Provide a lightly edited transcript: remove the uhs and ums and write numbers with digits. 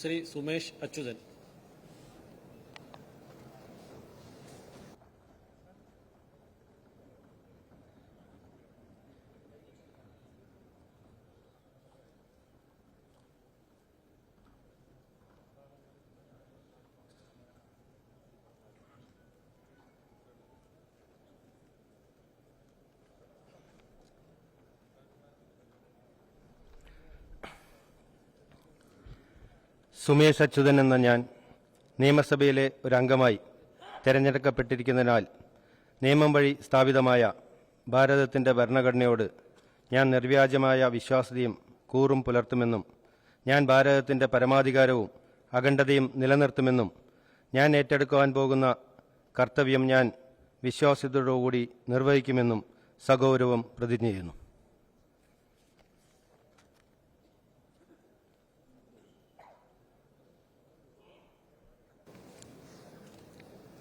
ശ്രീ സുമേഷ് അച്യുതൻ. സുമേഷ് അച്യുതൻ എന്ന ഞാൻ നിയമസഭയിലെ ഒരു അംഗമായി തെരഞ്ഞെടുക്കപ്പെട്ടിരിക്കുന്നതിനാൽ നിയമം വഴി സ്ഥാപിതമായ ഭാരതത്തിൻ്റെ ഭരണഘടനയോട് ഞാൻ നിർവ്യാജമായ വിശ്വാസ്യതയും കൂറും പുലർത്തുമെന്നും ഞാൻ ഭാരതത്തിൻ്റെ പരമാധികാരവും അഖണ്ഡതയും നിലനിർത്തുമെന്നും ഞാൻ ഏറ്റെടുക്കുവാൻ പോകുന്ന കർത്തവ്യം ഞാൻ വിശ്വാസ്യതയോടുകൂടി നിർവഹിക്കുമെന്നും സഗൗരവം പ്രതിജ്ഞ ചെയ്യുന്നു.